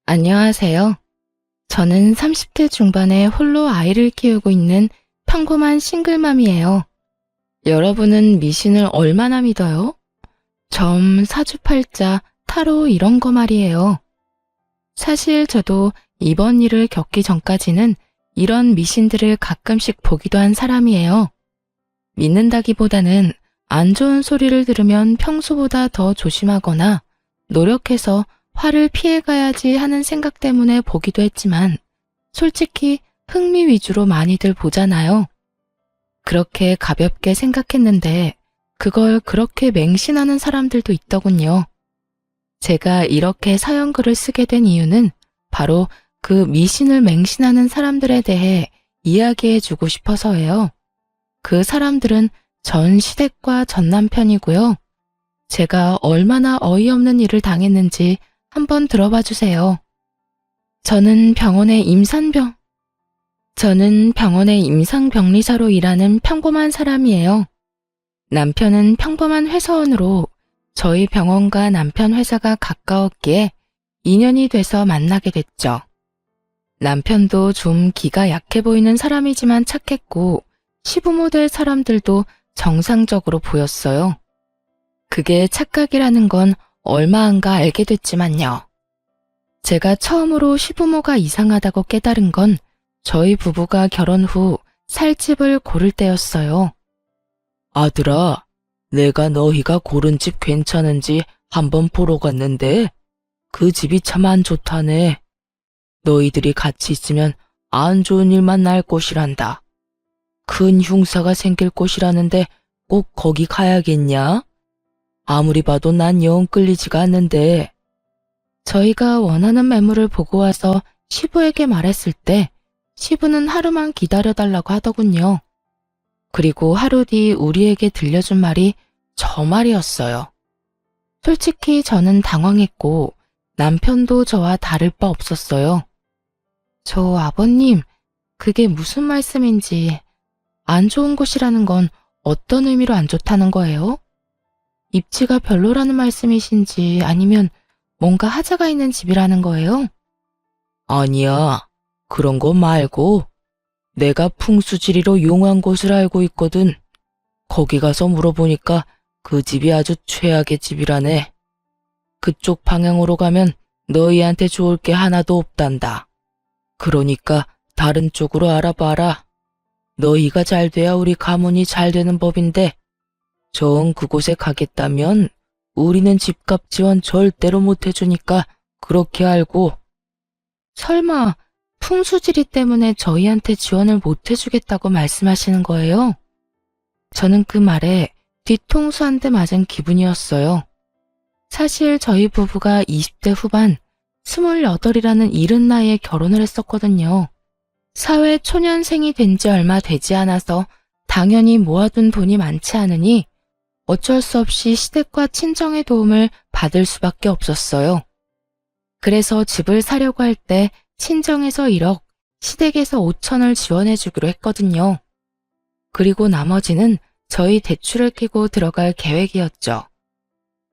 안녕하세요. 저는 30대 중반에 홀로 아이를 키우고 있는 평범한 싱글맘이에요. 여러분은 미신을 얼마나 믿어요? 점, 사주팔자, 타로 이런 거 말이에요. 사실 저도 이번 일을 겪기 전까지는 이런 미신들을 가끔씩 보기도 한 사람이에요. 믿는다기보다는 안 좋은 소리를 들으면 평소보다 더 조심하거나 노력해서 화를 피해가야지 하는 생각 때문에 보기도 했지만 솔직히 흥미 위주로 많이들 보잖아요. 그렇게 가볍게 생각했는데 그걸 그렇게 맹신하는 사람들도 있더군요. 제가 이렇게 사연글을 쓰게 된 이유는 바로 그 미신을 맹신하는 사람들에 대해 이야기해주고 싶어서예요. 그 사람들은 전 시댁과 전 남편이고요. 제가 얼마나 어이없는 일을 당했는지 한번 들어봐 주세요. 저는 병원의 임상병리사로 일하는 평범한 사람이에요. 남편은 평범한 회사원으로 저희 병원과 남편 회사가 가까웠기에 인연이 돼서 만나게 됐죠. 남편도 좀 기가 약해 보이는 사람이지만 착했고 시부모 될 사람들도 정상적으로 보였어요. 그게 착각이라는 건 얼마 안가 알게 됐지만요. 제가 처음으로 시부모가 이상하다고 깨달은 건 저희 부부가 결혼 후 살 집을 고를 때였어요. 아들아, 내가 너희가 고른 집 괜찮은지 한번 보러 갔는데 그 집이 참 안 좋다네. 너희들이 같이 있으면 안 좋은 일만 날 곳이란다. 큰 흉사가 생길 곳이라는데 꼭 거기 가야겠냐? 아무리 봐도 난 영 끌리지가 않는데. 저희가 원하는 매물을 보고 와서 시부에게 말했을 때 시부는 하루만 기다려달라고 하더군요. 그리고 하루 뒤 우리에게 들려준 말이 저 말이었어요. 솔직히 저는 당황했고 남편도 저와 다를 바 없었어요. 저 아버님, 그게 무슨 말씀인지, 안 좋은 곳이라는 건 어떤 의미로 안 좋다는 거예요? 입지가 별로라는 말씀이신지 아니면 뭔가 하자가 있는 집이라는 거예요? 아니야, 그런 거 말고 내가 풍수지리로 용한 곳을 알고 있거든. 거기 가서 물어보니까 그 집이 아주 최악의 집이라네. 그쪽 방향으로 가면 너희한테 좋을 게 하나도 없단다. 그러니까 다른 쪽으로 알아봐라. 너희가 잘 돼야 우리 가문이 잘 되는 법인데 정 그곳에 가겠다면 우리는 집값 지원 절대로 못 해주니까 그렇게 알고. 설마 풍수지리 때문에 저희한테 지원을 못 해주겠다고 말씀하시는 거예요? 저는 그 말에 뒤통수 한 대 맞은 기분이었어요. 사실 저희 부부가 20대 후반, 28이라는 이른 나이에 결혼을 했었거든요. 사회 초년생이 된 지 얼마 되지 않아서 당연히 모아둔 돈이 많지 않으니 어쩔 수 없이 시댁과 친정의 도움을 받을 수밖에 없었어요. 그래서 집을 사려고 할 때 친정에서 1억, 시댁에서 5천을 지원해주기로 했거든요. 그리고 나머지는 저희 대출을 끼고 들어갈 계획이었죠.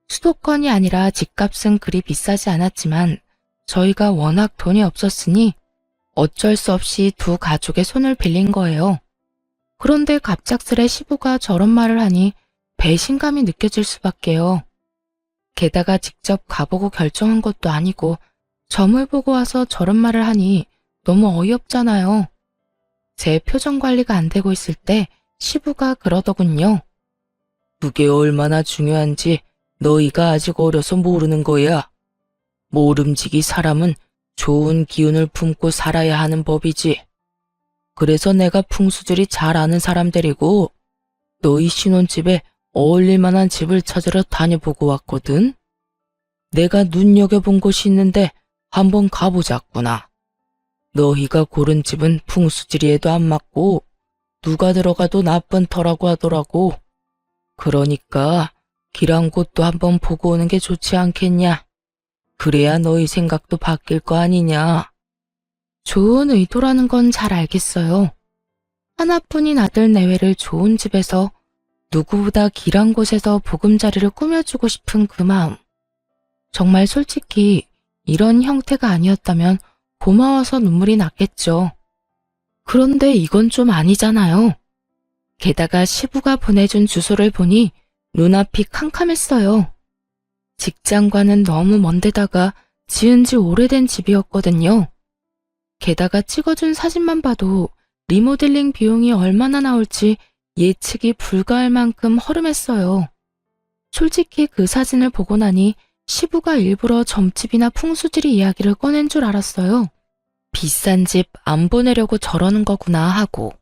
수도권이 아니라 집값은 그리 비싸지 않았지만 저희가 워낙 돈이 없었으니 어쩔 수 없이 두 가족의 손을 빌린 거예요. 그런데 갑작스레 시부가 저런 말을 하니 배신감이 느껴질 수밖에요. 게다가 직접 가보고 결정한 것도 아니고 점을 보고 와서 저런 말을 하니 너무 어이없잖아요. 제 표정 관리가 안 되고 있을 때 시부가 그러더군요. 그게 얼마나 중요한지 너희가 아직 어려서 모르는 거야. 모름지기 사람은 좋은 기운을 품고 살아야 하는 법이지. 그래서 내가 풍수들이 잘 아는 사람 데리고 너희 신혼집에 어울릴 만한 집을 찾으러 다녀보고 왔거든. 내가 눈여겨본 곳이 있는데 한번 가보자꾸나. 너희가 고른 집은 풍수지리에도 안 맞고 누가 들어가도 나쁜 터라고 하더라고. 그러니까 길한 곳도 한번 보고 오는 게 좋지 않겠냐. 그래야 너희 생각도 바뀔 거 아니냐. 좋은 의도라는 건 잘 알겠어요. 하나뿐인 아들 내외를 좋은 집에서 누구보다 길한 곳에서 보금자리를 꾸며주고 싶은 그 마음. 정말 솔직히 이런 형태가 아니었다면 고마워서 눈물이 났겠죠. 그런데 이건 좀 아니잖아요. 게다가 시부가 보내준 주소를 보니 눈앞이 캄캄했어요. 직장과는 너무 먼 데다가 지은 지 오래된 집이었거든요. 게다가 찍어준 사진만 봐도 리모델링 비용이 얼마나 나올지 예측이 불가할 만큼 허름했어요. 솔직히 그 사진을 보고 나니 시부가 일부러 점집이나 풍수지리 이야기를 꺼낸 줄 알았어요. 비싼 집 안 보내려고 저러는 거구나 하고.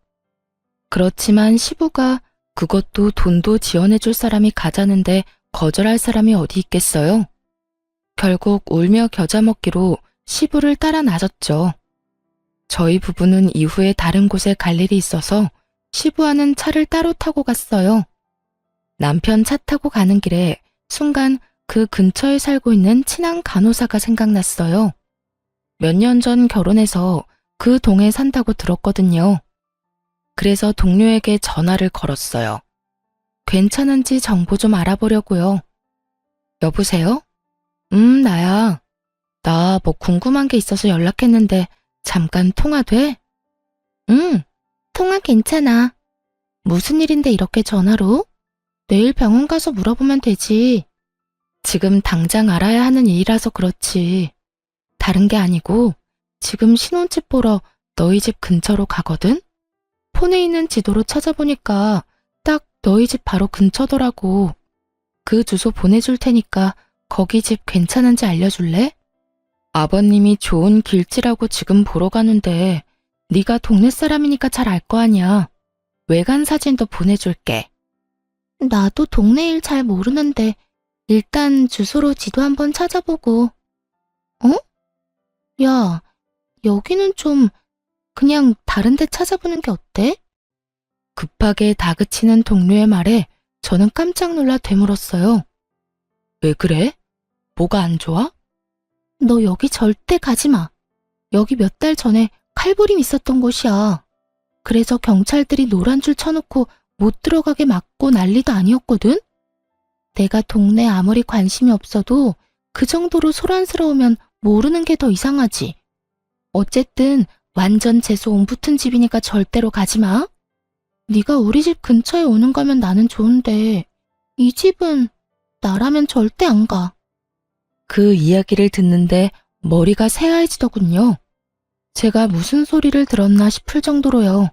그렇지만 시부가 그것도 돈도 지원해줄 사람이 가자는데 거절할 사람이 어디 있겠어요? 결국 울며 겨자 먹기로 시부를 따라 나섰죠. 저희 부부는 이후에 다른 곳에 갈 일이 있어서 시부와는 차를 따로 타고 갔어요. 남편 차 타고 가는 길에 순간 그 근처에 살고 있는 친한 간호사가 생각났어요. 몇 년 전 결혼해서 그 동에 산다고 들었거든요. 그래서 동료에게 전화를 걸었어요. 괜찮은지 정보 좀 알아보려고요. 여보세요? 나야. 나 뭐 궁금한 게 있어서 연락했는데 잠깐 통화 돼? 응, 통화 괜찮아. 무슨 일인데 이렇게 전화로? 내일 병원 가서 물어보면 되지. 지금 당장 알아야 하는 일이라서 그렇지. 다른 게 아니고 지금 신혼집 보러 너희 집 근처로 가거든? 폰에 있는 지도로 찾아보니까 딱 너희 집 바로 근처더라고. 그 주소 보내줄 테니까 거기 집 괜찮은지 알려줄래? 아버님이 좋은 길지라고 지금 보러 가는데 네가 동네 사람이니까 잘 알 거 아니야. 외관 사진도 보내줄게. 나도 동네 일 잘 모르는데 일단 주소로 지도 한번 찾아보고. 어? 야, 여기는 좀 그냥 다른 데 찾아보는 게 어때? 급하게 다그치는 동료의 말에 저는 깜짝 놀라 되물었어요. 왜 그래? 뭐가 안 좋아? 너 여기 절대 가지 마. 여기 몇 달 전에 칼부림 있었던 곳이야. 그래서 경찰들이 노란 줄 쳐놓고 못 들어가게 막고 난리도 아니었거든? 내가 동네 아무리 관심이 없어도 그 정도로 소란스러우면 모르는 게 더 이상하지. 어쨌든 완전 재수 온 붙은 집이니까 절대로 가지 마. 네가 우리 집 근처에 오는 거면 나는 좋은데 이 집은 나라면 절대 안 가. 그 이야기를 듣는데 머리가 새하얘지더군요. 제가 무슨 소리를 들었나 싶을 정도로요.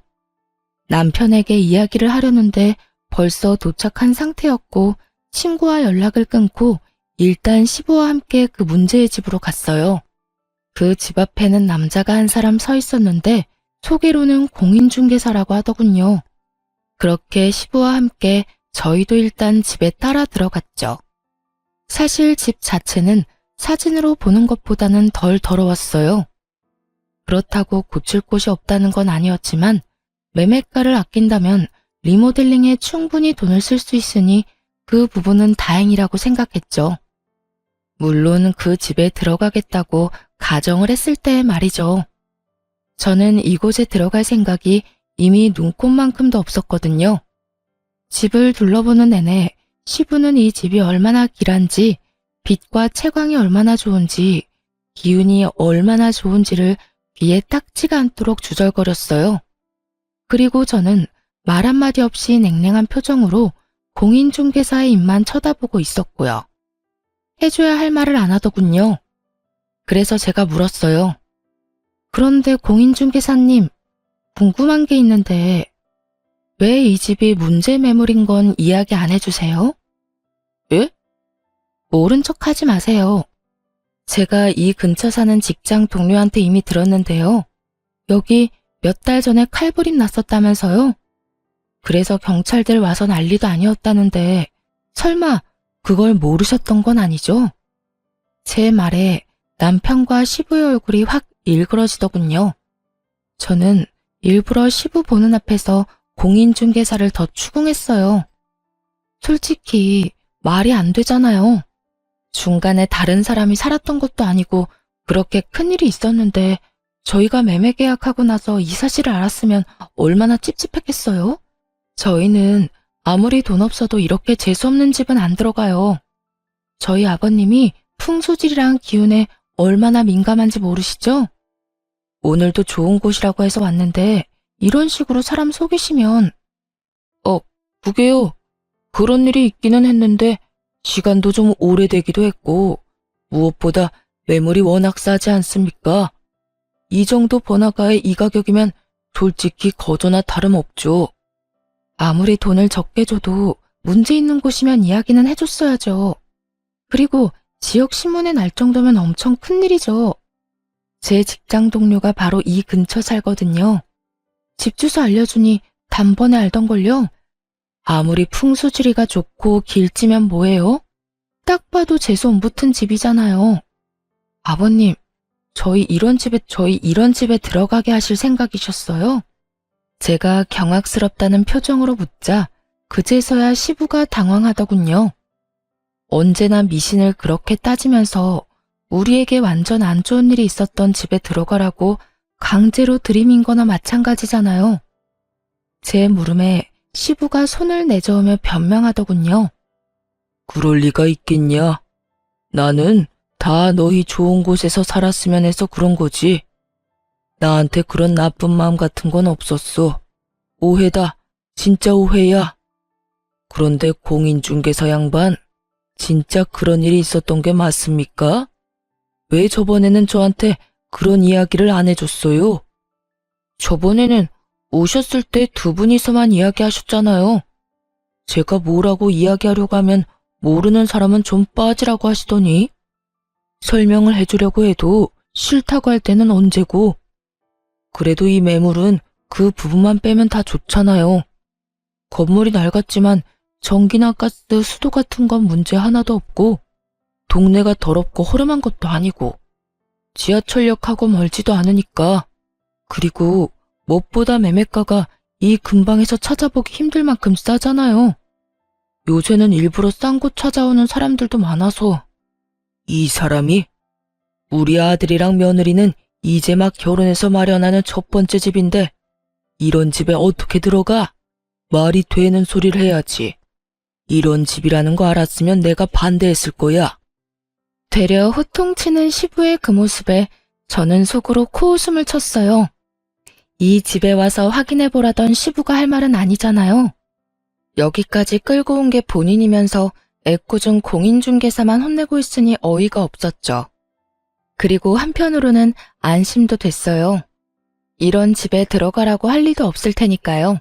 남편에게 이야기를 하려는데 벌써 도착한 상태였고 친구와 연락을 끊고 일단 시부와 함께 그 문제의 집으로 갔어요. 그 집 앞에는 남자가 한 사람 서 있었는데 소개로는 공인중개사라고 하더군요. 그렇게 시부와 함께 저희도 일단 집에 따라 들어갔죠. 사실 집 자체는 사진으로 보는 것보다는 덜 더러웠어요. 그렇다고 고칠 곳이 없다는 건 아니었지만 매매가를 아낀다면 리모델링에 충분히 돈을 쓸 수 있으니 그 부분은 다행이라고 생각했죠. 물론 그 집에 들어가겠다고 가정을 했을 때 말이죠. 저는 이곳에 들어갈 생각이 이미 눈꼽만큼도 없었거든요. 집을 둘러보는 내내 시부는 이 집이 얼마나 길한지, 빛과 채광이 얼마나 좋은지, 기운이 얼마나 좋은지를 귀에 딱지가 않도록 주절거렸어요. 그리고 저는 말 한마디 없이 냉랭한 표정으로 공인중개사의 입만 쳐다보고 있었고요. 해줘야 할 말을 안 하더군요. 그래서 제가 물었어요. 그런데 공인중개사님, 궁금한 게 있는데 왜 이 집이 문제 매물인 건 이야기 안 해주세요? 예? 모른 척 하지 마세요. 제가 이 근처 사는 직장 동료한테 이미 들었는데요. 여기 몇 달 전에 칼부림 났었다면서요? 그래서 경찰들 와서 난리도 아니었다는데 설마 그걸 모르셨던 건 아니죠? 제 말에 남편과 시부의 얼굴이 확 일그러지더군요. 저는 일부러 시부 보는 앞에서 공인중개사를 더 추궁했어요. 솔직히 말이 안 되잖아요. 중간에 다른 사람이 살았던 것도 아니고 그렇게 큰일이 있었는데 저희가 매매 계약하고 나서 이 사실을 알았으면 얼마나 찝찝했겠어요? 저희는 아무리 돈 없어도 이렇게 재수없는 집은 안 들어가요. 저희 아버님이 풍수질이랑 기운에 얼마나 민감한지 모르시죠? 오늘도 좋은 곳이라고 해서 왔는데 이런 식으로 사람 속이시면 그게요. 그런 일이 있기는 했는데 시간도 좀 오래되기도 했고 무엇보다 매물이 워낙 싸지 않습니까? 이 정도 번화가에 이 가격이면 솔직히 거저나 다름없죠. 아무리 돈을 적게 줘도 문제 있는 곳이면 이야기는 해줬어야죠. 그리고 지역 신문에 날 정도면 엄청 큰일이죠. 제 직장 동료가 바로 이 근처 살거든요. 집 주소 알려주니 단번에 알던걸요. 아무리 풍수지리가 좋고 길지면 뭐예요? 딱 봐도 재수 안 붙은 집이잖아요. 아버님, 저희 이런 집에 들어가게 하실 생각이셨어요? 제가 경악스럽다는 표정으로 묻자 그제서야 시부가 당황하더군요. 언제나 미신을 그렇게 따지면서 우리에게 완전 안 좋은 일이 있었던 집에 들어가라고 강제로 들이민 거나 마찬가지잖아요. 제 물음에 시부가 손을 내저으며 변명하더군요. 그럴 리가 있겠냐? 나는 다 너희 좋은 곳에서 살았으면 해서 그런 거지. 나한테 그런 나쁜 마음 같은 건 없었어. 오해다. 진짜 오해야. 그런데 공인중개사 양반, 진짜 그런 일이 있었던 게 맞습니까? 왜 저번에는 저한테 그런 이야기를 안 해줬어요? 저번에는 오셨을 때 두 분이서만 이야기하셨잖아요. 제가 뭐라고 이야기하려고 하면 모르는 사람은 좀 빠지라고 하시더니 설명을 해주려고 해도 싫다고 할 때는 언제고. 그래도 이 매물은 그 부분만 빼면 다 좋잖아요. 건물이 낡았지만 전기나 가스, 수도 같은 건 문제 하나도 없고 동네가 더럽고 허름한 것도 아니고 지하철역하고 멀지도 않으니까. 그리고 무엇보다 매매가가 이 근방에서 찾아보기 힘들 만큼 싸잖아요. 요새는 일부러 싼 곳 찾아오는 사람들도 많아서. 이 사람이? 우리 아들이랑 며느리는 이제 막 결혼해서 마련하는 첫 번째 집인데 이런 집에 어떻게 들어가? 말이 되는 소리를 해야지. 이런 집이라는 거 알았으면 내가 반대했을 거야. 되려 호통치는 시부의 그 모습에 저는 속으로 코웃음을 쳤어요. 이 집에 와서 확인해보라던 시부가 할 말은 아니잖아요. 여기까지 끌고 온 게 본인이면서 애꿎은 공인중개사만 혼내고 있으니 어이가 없었죠. 그리고 한편으로는 안심도 됐어요. 이런 집에 들어가라고 할 리도 없을 테니까요.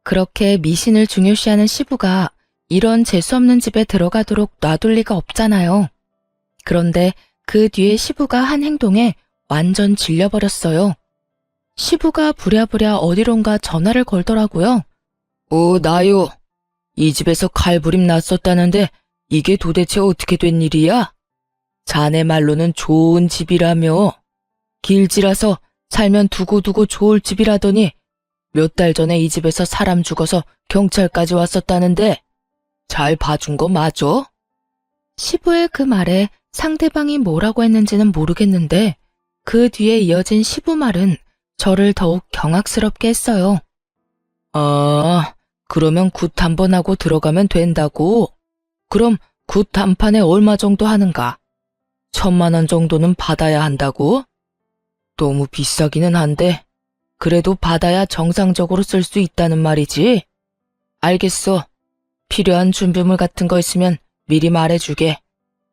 그렇게 미신을 중요시하는 시부가 이런 재수없는 집에 들어가도록 놔둘 리가 없잖아요. 그런데 그 뒤에 시부가 한 행동에 완전 질려버렸어요. 시부가 부랴부랴 어디론가 전화를 걸더라고요. 나요. 이 집에서 칼부림 났었다는데 이게 도대체 어떻게 된 일이야? 자네 말로는 좋은 집이라며. 길지라서 살면 두고두고 좋을 집이라더니 몇 달 전에 이 집에서 사람 죽어서 경찰까지 왔었다는데 잘 봐준 거 맞아? 시부의 그 말에 상대방이 뭐라고 했는지는 모르겠는데 그 뒤에 이어진 시부 말은 저를 더욱 경악스럽게 했어요. 아, 그러면 굿 한 번 하고 들어가면 된다고? 그럼 굿 한 판에 얼마 정도 하는가? 1,000만 원 정도는 받아야 한다고? 너무 비싸기는 한데 그래도 받아야 정상적으로 쓸 수 있다는 말이지? 알겠어. 필요한 준비물 같은 거 있으면 미리 말해주게.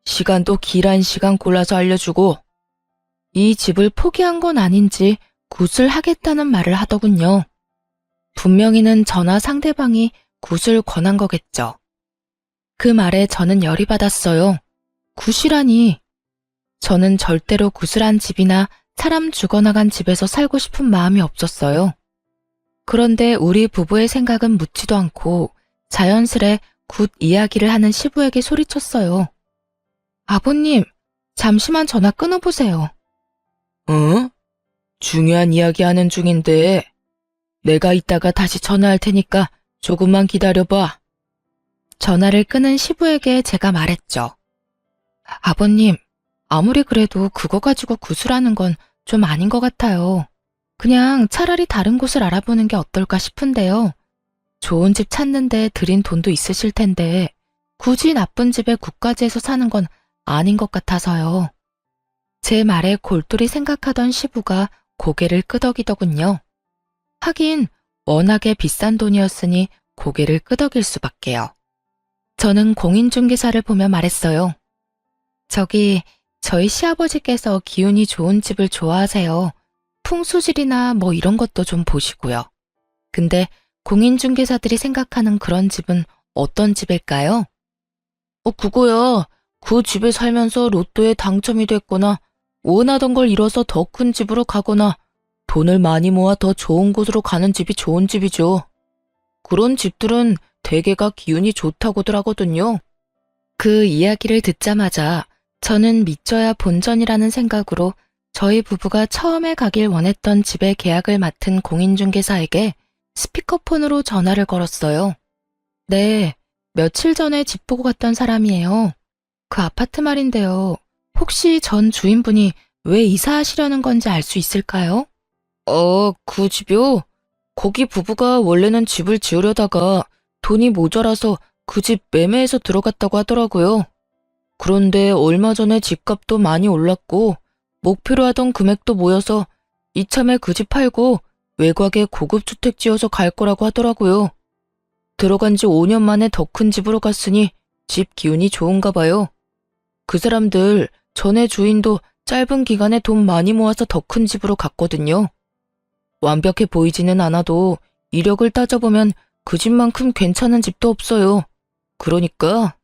시간도 길한 시간 골라서 알려주고. 이 집을 포기한 건 아닌지 굿을 하겠다는 말을 하더군요. 분명히는 저나 상대방이 굿을 권한 거겠죠. 그 말에 저는 열이 받았어요. 굿이라니. 저는 절대로 굿을 한 집이나 사람 죽어나간 집에서 살고 싶은 마음이 없었어요. 그런데 우리 부부의 생각은 묻지도 않고 자연스레 굿 이야기를 하는 시부에게 소리쳤어요. 아버님, 잠시만 전화 끊어보세요. 어? 중요한 이야기 하는 중인데 내가 이따가 다시 전화할 테니까 조금만 기다려봐. 전화를 끊은 시부에게 제가 말했죠. 아버님, 아무리 그래도 그거 가지고 구술하는 건 좀 아닌 것 같아요. 그냥 차라리 다른 곳을 알아보는 게 어떨까 싶은데요. 좋은 집 찾는데 들인 돈도 있으실 텐데 굳이 나쁜 집에 굿까지 해서 사는 건 아닌 것 같아서요. 제 말에 골똘히 생각하던 시부가 고개를 끄덕이더군요. 하긴 워낙에 비싼 돈이었으니 고개를 끄덕일 수밖에요. 저는 공인중개사를 보며 말했어요. 저희 시아버지께서 기운이 좋은 집을 좋아하세요. 풍수질이나 뭐 이런 것도 좀 보시고요. 근데 공인중개사들이 생각하는 그런 집은 어떤 집일까요? 그거야. 그 집에 살면서 로또에 당첨이 됐거나 원하던 걸 이뤄서 더 큰 집으로 가거나 돈을 많이 모아 더 좋은 곳으로 가는 집이 좋은 집이죠. 그런 집들은 대개가 기운이 좋다고들 하거든요. 그 이야기를 듣자마자 저는 믿져야 본전이라는 생각으로 저희 부부가 처음에 가길 원했던 집의 계약을 맡은 공인중개사에게 스피커폰으로 전화를 걸었어요. 네, 며칠 전에 집 보고 갔던 사람이에요. 그 아파트 말인데요. 혹시 전 주인분이 왜 이사하시려는 건지 알 수 있을까요? 그 집이요? 거기 부부가 원래는 집을 지으려다가 돈이 모자라서 그 집 매매해서 들어갔다고 하더라고요. 그런데 얼마 전에 집값도 많이 올랐고 목표로 하던 금액도 모여서 이참에 그 집 팔고 외곽에 고급 주택 지어서 갈 거라고 하더라고요. 들어간 지 5년 만에 더 큰 집으로 갔으니 집 기운이 좋은가 봐요. 그 사람들 전에 주인도 짧은 기간에 돈 많이 모아서 더 큰 집으로 갔거든요. 완벽해 보이지는 않아도 이력을 따져보면 그 집만큼 괜찮은 집도 없어요. 그러니까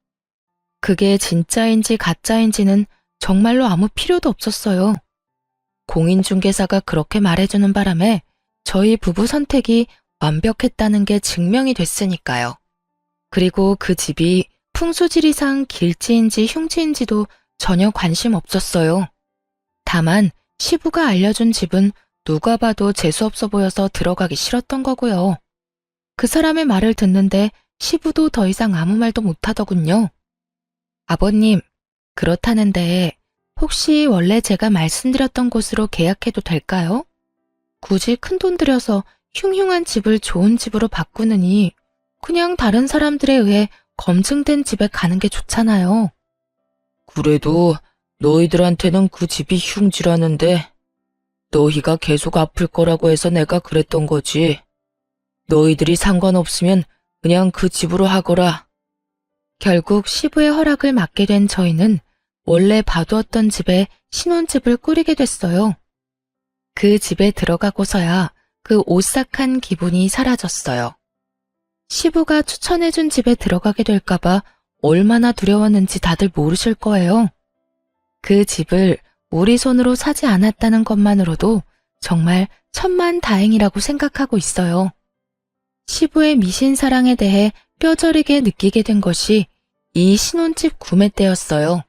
그게 진짜인지 가짜인지는 정말로 아무 필요도 없었어요. 공인중개사가 그렇게 말해주는 바람에 저희 부부 선택이 완벽했다는 게 증명이 됐으니까요. 그리고 그 집이 풍수지리상 길지인지 흉지인지도 전혀 관심 없었어요. 다만 시부가 알려준 집은 누가 봐도 재수없어 보여서 들어가기 싫었던 거고요. 그 사람의 말을 듣는데 시부도 더 이상 아무 말도 못하더군요. 아버님, 그렇다는데 혹시 원래 제가 말씀드렸던 곳으로 계약해도 될까요? 굳이 큰돈 들여서 흉흉한 집을 좋은 집으로 바꾸느니 그냥 다른 사람들에 의해 검증된 집에 가는 게 좋잖아요. 그래도 너희들한테는 그 집이 흉지라는데 너희가 계속 아플 거라고 해서 내가 그랬던 거지. 너희들이 상관없으면 그냥 그 집으로 하거라. 결국 시부의 허락을 받게 된 저희는 원래 봐두었던 집에 신혼집을 꾸리게 됐어요. 그 집에 들어가고서야 그 오싹한 기분이 사라졌어요. 시부가 추천해준 집에 들어가게 될까봐 얼마나 두려웠는지 다들 모르실 거예요. 그 집을 우리 손으로 사지 않았다는 것만으로도 정말 천만다행이라고 생각하고 있어요. 시부의 미신 사랑에 대해 뼈저리게 느끼게 된 것이 이 신혼집 구매 때였어요.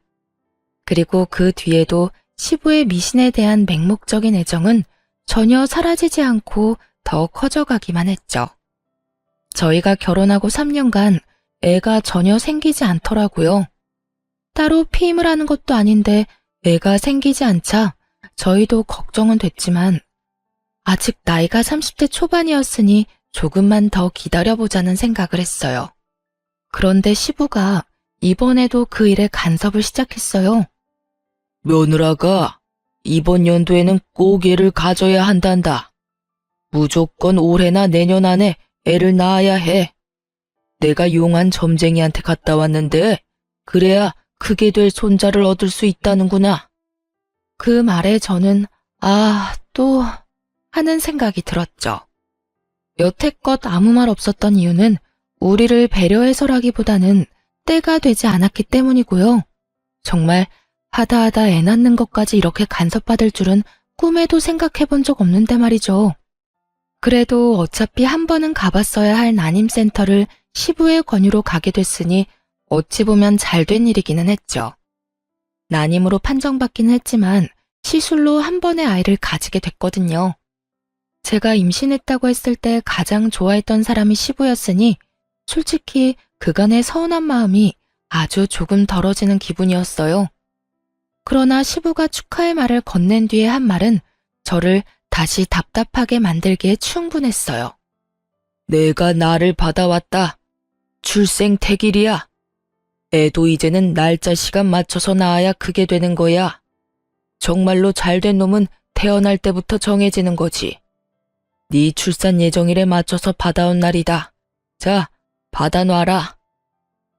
그리고 그 뒤에도 시부의 미신에 대한 맹목적인 애정은 전혀 사라지지 않고 더 커져가기만 했죠. 저희가 결혼하고 3년간 애가 전혀 생기지 않더라고요. 따로 피임을 하는 것도 아닌데 애가 생기지 않자 저희도 걱정은 됐지만 아직 나이가 30대 초반이었으니 조금만 더 기다려보자는 생각을 했어요. 그런데 시부가 이번에도 그 일에 간섭을 시작했어요. 며느라가 이번 연도에는 꼭 애를 가져야 한단다. 무조건 올해나 내년 안에 애를 낳아야 해. 내가 용한 점쟁이한테 갔다 왔는데 그래야 크게 될 손자를 얻을 수 있다는구나. 그 말에 저는 또 하는 생각이 들었죠. 여태껏 아무 말 없었던 이유는 우리를 배려해서라기보다는 때가 되지 않았기 때문이고요. 정말 하다하다 애 낳는 것까지 이렇게 간섭받을 줄은 꿈에도 생각해 본 적 없는데 말이죠. 그래도 어차피 한 번은 가봤어야 할 난임센터를 시부의 권유로 가게 됐으니 어찌 보면 잘된 일이기는 했죠. 난임으로 판정받기는 했지만 시술로 한 번의 아이를 가지게 됐거든요. 제가 임신했다고 했을 때 가장 좋아했던 사람이 시부였으니 솔직히 그간의 서운한 마음이 아주 조금 덜어지는 기분이었어요. 그러나 시부가 축하의 말을 건넨 뒤에 한 말은 저를 다시 답답하게 만들기에 충분했어요. 내가 나를 받아왔다. 출생택일이야. 애도 이제는 날짜 시간 맞춰서 낳아야 크게 되는 거야. 정말로 잘된 놈은 태어날 때부터 정해지는 거지. 네 출산 예정일에 맞춰서 받아온 날이다. 자, 받아놔라.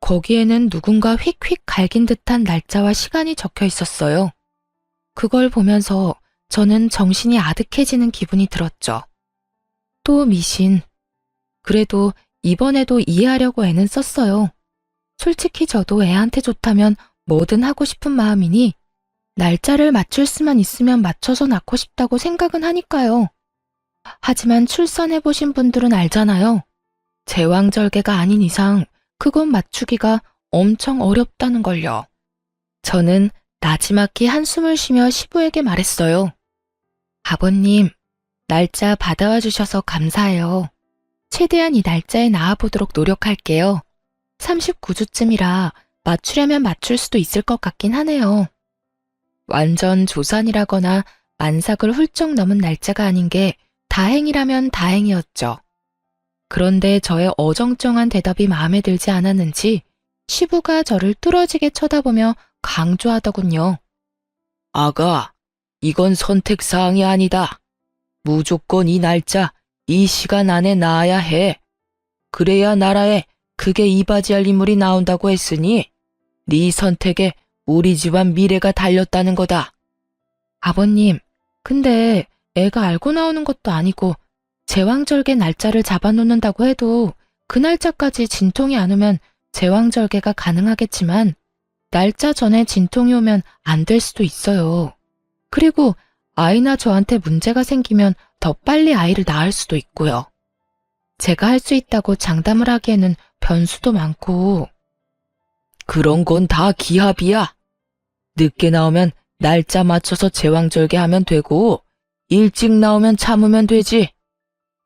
거기에는 누군가 휙휙 갈긴 듯한 날짜와 시간이 적혀 있었어요. 그걸 보면서 저는 정신이 아득해지는 기분이 들었죠. 또 미신. 그래도 이번에도 이해하려고 애는 썼어요. 솔직히 저도 애한테 좋다면 뭐든 하고 싶은 마음이니 날짜를 맞출 수만 있으면 맞춰서 낳고 싶다고 생각은 하니까요. 하지만 출산해보신 분들은 알잖아요. 제왕절개가 아닌 이상 그건 맞추기가 엄청 어렵다는 걸요. 저는 나지막히 한숨을 쉬며 시부에게 말했어요. 아버님, 날짜 받아와 주셔서 감사해요. 최대한 이 날짜에 나와보도록 노력할게요. 39주쯤이라 맞추려면 맞출 수도 있을 것 같긴 하네요. 완전 조산이라거나 만삭을 훌쩍 넘은 날짜가 아닌 게 다행이라면 다행이었죠. 그런데 저의 어정쩡한 대답이 마음에 들지 않았는지 시부가 저를 뚫어지게 쳐다보며 강조하더군요. 아가, 이건 선택사항이 아니다. 무조건 이 날짜, 이 시간 안에 낳아야 해. 그래야 나라에 크게 이바지할 인물이 나온다고 했으니 네 선택에 우리 집안 미래가 달렸다는 거다. 아버님, 근데 애가 알고 나오는 것도 아니고 제왕절개 날짜를 잡아놓는다고 해도 그 날짜까지 진통이 안 오면 제왕절개가 가능하겠지만 날짜 전에 진통이 오면 안 될 수도 있어요. 그리고 아이나 저한테 문제가 생기면 더 빨리 아이를 낳을 수도 있고요. 제가 할 수 있다고 장담을 하기에는 변수도 많고. 그런 건 다 기합이야. 늦게 나오면 날짜 맞춰서 제왕절개 하면 되고 일찍 나오면 참으면 되지.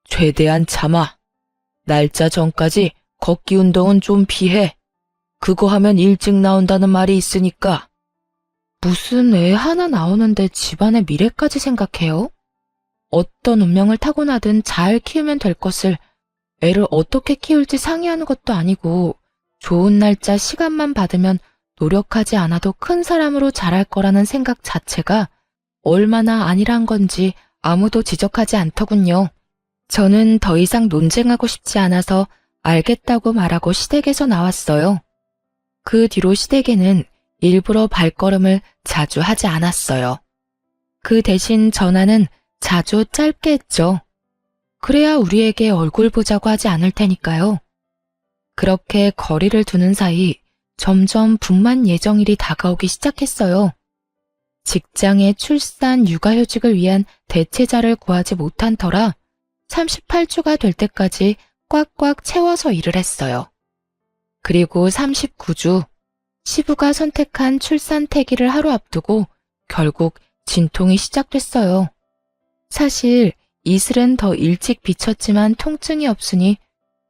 최대한 참아. 날짜 전까지 걷기 운동은 좀 피해. 그거 하면 일찍 나온다는 말이 있으니까. 무슨 애 하나 나오는데 집안의 미래까지 생각해요? 어떤 운명을 타고나든 잘 키우면 될 것을 애를 어떻게 키울지 상의하는 것도 아니고 좋은 날짜 시간만 받으면 노력하지 않아도 큰 사람으로 자랄 거라는 생각 자체가 얼마나 안일한 건지 아무도 지적하지 않더군요. 저는 더 이상 논쟁하고 싶지 않아서 알겠다고 말하고 시댁에서 나왔어요. 그 뒤로 시댁에는 일부러 발걸음을 자주 하지 않았어요. 그 대신 전화는 자주 짧게 했죠. 그래야 우리에게 얼굴 보자고 하지 않을 테니까요. 그렇게 거리를 두는 사이 점점 분만 예정일이 다가오기 시작했어요. 직장의 출산, 육아휴직을 위한 대체자를 구하지 못한 터라 38주가 될 때까지 꽉꽉 채워서 일을 했어요. 그리고 39주, 시부가 선택한 출산 태기를 하루 앞두고 결국 진통이 시작됐어요. 사실 이슬은 더 일찍 비쳤지만 통증이 없으니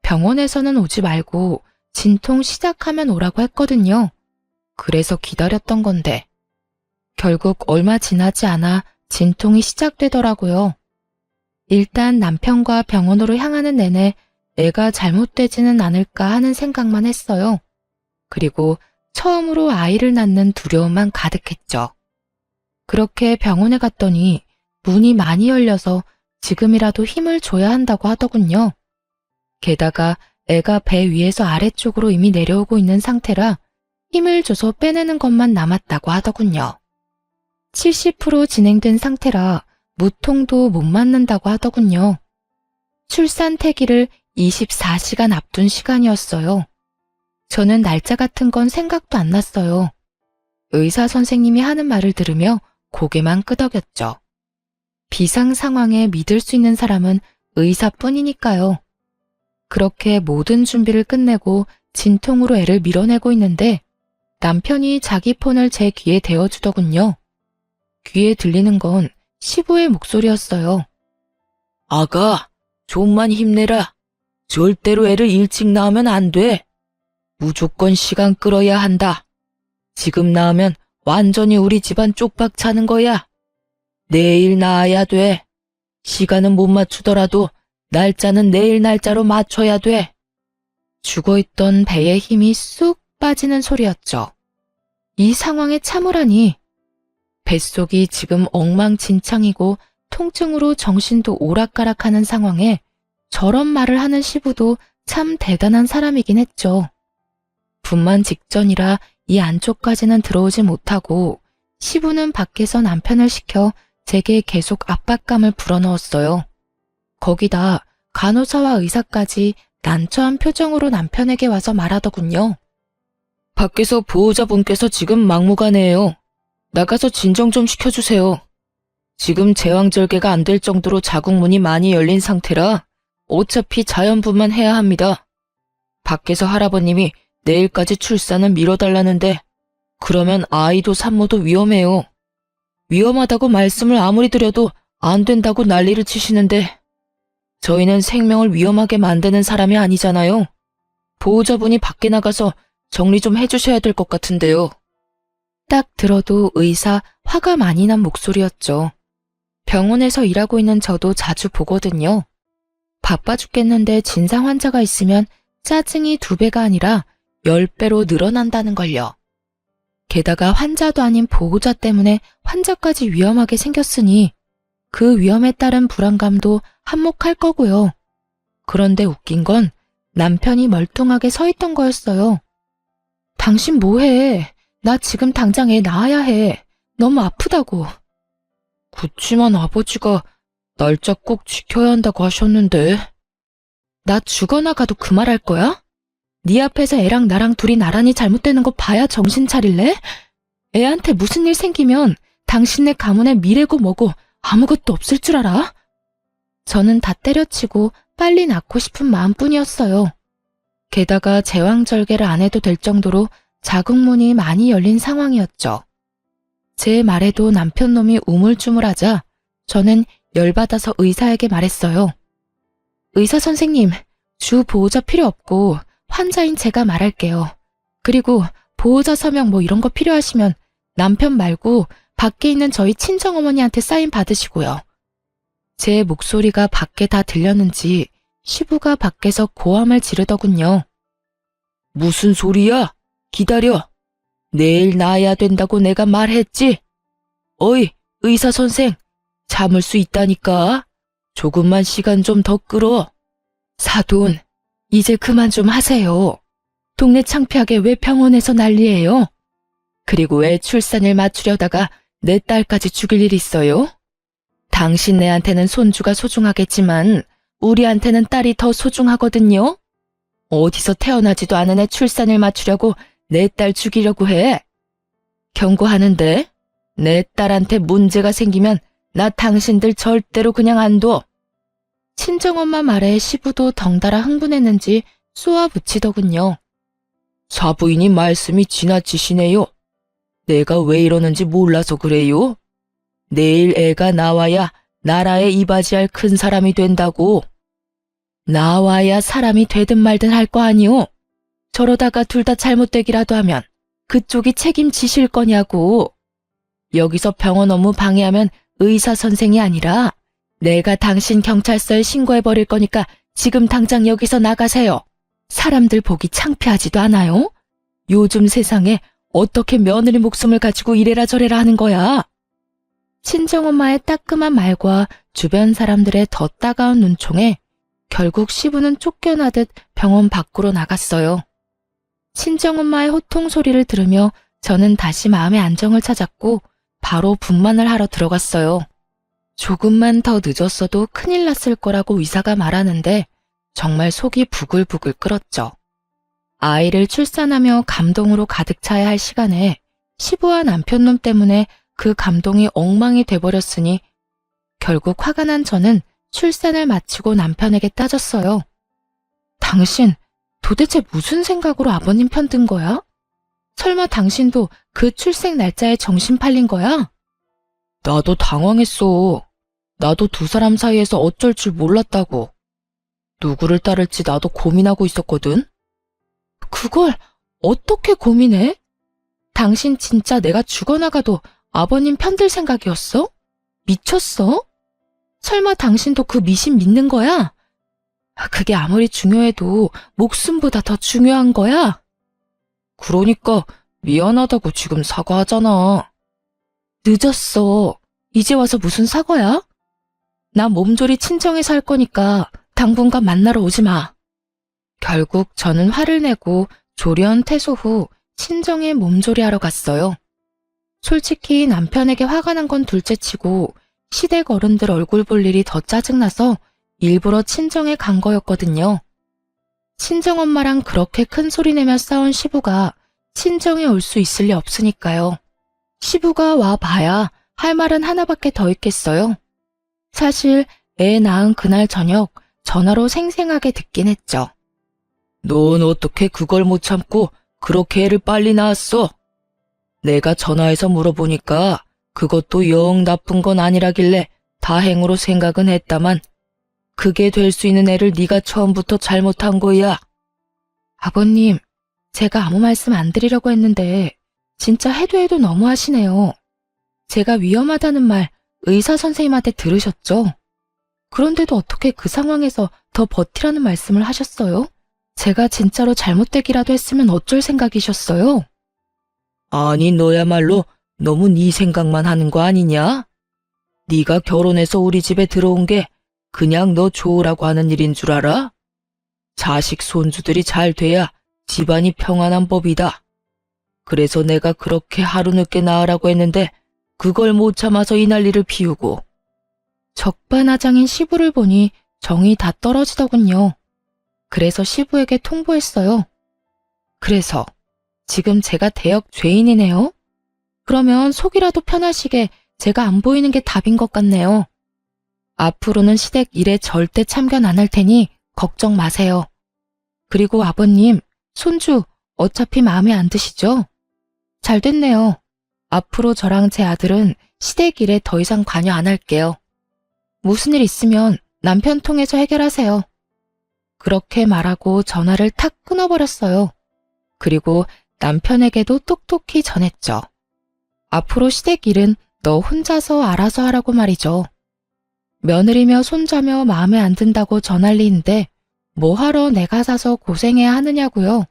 병원에서는 오지 말고 진통 시작하면 오라고 했거든요. 그래서 기다렸던 건데 결국 얼마 지나지 않아 진통이 시작되더라고요. 일단 남편과 병원으로 향하는 내내 애가 잘못되지는 않을까 하는 생각만 했어요. 그리고 처음으로 아이를 낳는 두려움만 가득했죠. 그렇게 병원에 갔더니 문이 많이 열려서 지금이라도 힘을 줘야 한다고 하더군요. 게다가 애가 배 위에서 아래쪽으로 이미 내려오고 있는 상태라 힘을 줘서 빼내는 것만 남았다고 하더군요. 70% 진행된 상태라 무통도 못 맞는다고 하더군요. 출산 태기를 24시간 앞둔 시간이었어요. 저는 날짜 같은 건 생각도 안 났어요. 의사 선생님이 하는 말을 들으며 고개만 끄덕였죠. 비상 상황에 믿을 수 있는 사람은 의사뿐이니까요. 그렇게 모든 준비를 끝내고 진통으로 애를 밀어내고 있는데 남편이 자기 폰을 제 귀에 대어주더군요. 귀에 들리는 건 시부의 목소리였어요. 아가, 좀만 힘내라. 절대로 애를 일찍 낳으면 안 돼. 무조건 시간 끌어야 한다. 지금 낳으면 완전히 우리 집안 쪽박 차는 거야. 내일 낳아야 돼. 시간은 못 맞추더라도 날짜는 내일 날짜로 맞춰야 돼. 죽어있던 배에 힘이 쑥 빠지는 소리였죠. 이 상황에 참으라니. 뱃속이 지금 엉망진창이고 통증으로 정신도 오락가락하는 상황에 저런 말을 하는 시부도 참 대단한 사람이긴 했죠. 분만 직전이라 이 안쪽까지는 들어오지 못하고 시부는 밖에서 남편을 시켜 제게 계속 압박감을 불어넣었어요. 거기다 간호사와 의사까지 난처한 표정으로 남편에게 와서 말하더군요. 밖에서 보호자분께서 지금 막무가내예요. 나가서 진정 좀 시켜주세요. 지금 제왕절개가 안 될 정도로 자궁문이 많이 열린 상태라 어차피 자연분만 해야 합니다. 밖에서 할아버님이 내일까지 출산을 미뤄달라는데 그러면 아이도 산모도 위험해요. 위험하다고 말씀을 아무리 드려도 안 된다고 난리를 치시는데 저희는 생명을 위험하게 만드는 사람이 아니잖아요. 보호자분이 밖에 나가서 정리 좀 해주셔야 될 것 같은데요. 딱 들어도 의사 화가 많이 난 목소리였죠. 병원에서 일하고 있는 저도 자주 보거든요. 바빠 죽겠는데 진상 환자가 있으면 짜증이 2배가 아니라 10배로 늘어난다는 걸요. 게다가 환자도 아닌 보호자 때문에 환자까지 위험하게 생겼으니 그 위험에 따른 불안감도 한몫할 거고요. 그런데 웃긴 건 남편이 멀뚱하게 서 있던 거였어요. 당신 뭐해? 나 지금 당장 애 낳아야 해. 너무 아프다고. 그치만 아버지가 날짜 꼭 지켜야 한다고 하셨는데. 나 죽어나가도 그 말 할 거야? 네 앞에서 애랑 나랑 둘이 나란히 잘못되는 거 봐야 정신 차릴래? 애한테 무슨 일 생기면 당신네 가문의 미래고 뭐고 아무것도 없을 줄 알아? 저는 다 때려치고 빨리 낳고 싶은 마음뿐이었어요. 게다가 제왕절개를 안 해도 될 정도로 자궁문이 많이 열린 상황이었죠. 제 말에도 남편 놈이 우물쭈물하자 저는 열받아서 의사에게 말했어요. 의사 선생님, 주 보호자 필요 없고 환자인 제가 말할게요. 그리고 보호자 서명 뭐 이런 거 필요하시면 남편 말고 밖에 있는 저희 친정어머니한테 사인 받으시고요. 제 목소리가 밖에 다 들렸는지 시부가 밖에서 고함을 지르더군요. 무슨 소리야? 기다려. 내일 낳아야 된다고 내가 말했지? 어이, 의사 선생, 참을 수 있다니까. 조금만 시간 좀 더 끌어. 사돈, 이제 그만 좀 하세요. 동네 창피하게 왜 병원에서 난리예요? 그리고 왜 출산을 맞추려다가 내 딸까지 죽일 일 있어요? 당신네한테는 손주가 소중하겠지만 우리한테는 딸이 더 소중하거든요. 어디서 태어나지도 않은 애 출산을 맞추려고 내 딸 죽이려고 해. 경고하는데 내 딸한테 문제가 생기면 나 당신들 절대로 그냥 안 둬. 친정엄마 말에 시부도 덩달아 흥분했는지 쏘아붙이더군요. 사부인이 말씀이 지나치시네요. 내가 왜 이러는지 몰라서 그래요. 내일 애가 나와야 나라에 이바지할 큰 사람이 된다고. 나와야 사람이 되든 말든 할 거 아니오. 저러다가 둘 다 잘못되기라도 하면 그쪽이 책임지실 거냐고. 여기서 병원 업무 방해하면 의사 선생이 아니라 내가 당신 경찰서에 신고해버릴 거니까 지금 당장 여기서 나가세요. 사람들 보기 창피하지도 않아요? 요즘 세상에 어떻게 며느리 목숨을 가지고 이래라 저래라 하는 거야? 친정엄마의 따끔한 말과 주변 사람들의 더 따가운 눈총에 결국 시부는 쫓겨나듯 병원 밖으로 나갔어요. 친정엄마의 호통 소리를 들으며 저는 다시 마음의 안정을 찾았고 바로 분만을 하러 들어갔어요. 조금만 더 늦었어도 큰일 났을 거라고 의사가 말하는데 정말 속이 부글부글 끓었죠. 아이를 출산하며 감동으로 가득 차야 할 시간에 시부와 남편놈 때문에 그 감동이 엉망이 돼버렸으니 결국 화가 난 저는 출산을 마치고 남편에게 따졌어요. 당신 도대체 무슨 생각으로 아버님 편 든 거야? 설마 당신도 그 출생 날짜에 정신 팔린 거야? 나도 당황했어. 나도 두 사람 사이에서 어쩔 줄 몰랐다고. 누구를 따를지 나도 고민하고 있었거든. 그걸 어떻게 고민해? 당신 진짜 내가 죽어나가도 아버님 편들 생각이었어? 미쳤어? 설마 당신도 그 미신 믿는 거야? 그게 아무리 중요해도 목숨보다 더 중요한 거야? 그러니까 미안하다고 지금 사과하잖아. 늦었어. 이제 와서 무슨 사과야? 나 몸조리 친정에 살 거니까 당분간 만나러 오지 마. 결국 저는 화를 내고 조련 퇴소 후 친정에 몸조리하러 갔어요. 솔직히 남편에게 화가 난 건 둘째치고 시댁 어른들 얼굴 볼 일이 더 짜증나서 일부러 친정에 간 거였거든요. 친정엄마랑 그렇게 큰 소리 내며 싸운 시부가 친정에 올 수 있을 리 없으니까요. 시부가 와 봐야 할 말은 하나밖에 더 있겠어요. 사실 애 낳은 그날 저녁 전화로 생생하게 듣긴 했죠. 넌 어떻게 그걸 못 참고 그렇게 애를 빨리 낳았어? 내가 전화해서 물어보니까 그것도 영 나쁜 건 아니라길래 다행으로 생각은 했다만 그게 될 수 있는 애를 네가 처음부터 잘못한 거야. 아버님, 제가 아무 말씀 안 드리려고 했는데 진짜 해도 너무하시네요. 제가 위험하다는 말 의사 선생님한테 들으셨죠? 그런데도 어떻게 그 상황에서 더 버티라는 말씀을 하셨어요? 제가 진짜로 잘못되기라도 했으면 어쩔 생각이셨어요? 아니 너야말로 너무 네 생각만 하는 거 아니냐? 네가 결혼해서 우리 집에 들어온 게 그냥 너 좋으라고 하는 일인 줄 알아? 자식 손주들이 잘 돼야 집안이 평안한 법이다. 그래서 내가 그렇게 하루 늦게 나으라고 했는데 그걸 못 참아서 이 난리를 피우고. 적반하장인 시부를 보니 정이 다 떨어지더군요. 그래서 시부에게 통보했어요. 그래서 지금 제가 대역 죄인이네요? 그러면 속이라도 편하시게 제가 안 보이는 게 답인 것 같네요. 앞으로는 시댁 일에 절대 참견 안 할 테니 걱정 마세요. 그리고 아버님, 손주 어차피 마음에 안 드시죠? 잘 됐네요. 앞으로 저랑 제 아들은 시댁 일에 더 이상 관여 안 할게요. 무슨 일 있으면 남편 통해서 해결하세요. 그렇게 말하고 전화를 탁 끊어버렸어요. 그리고 남편에게도 똑똑히 전했죠. 앞으로 시댁 일은 너 혼자서 알아서 하라고 말이죠. 며느리며 손자며 마음에 안 든다고 전할 리인데 뭐하러 내가 사서 고생해야 하느냐고요.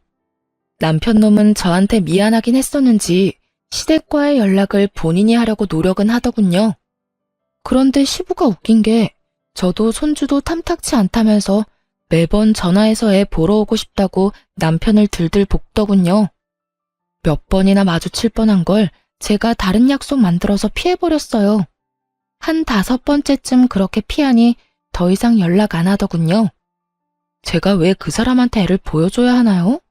남편 놈은 저한테 미안하긴 했었는지 시댁과의 연락을 본인이 하려고 노력은 하더군요. 그런데 시부가 웃긴 게 저도 손주도 탐탁치 않다면서 매번 전화해서 애 보러 오고 싶다고 남편을 들들 볶더군요. 몇 번이나 마주칠 뻔한 걸 제가 다른 약속 만들어서 피해버렸어요. 한 5번째쯤 그렇게 피하니 더 이상 연락 안 하더군요. 제가 왜 그 사람한테 애를 보여줘야 하나요?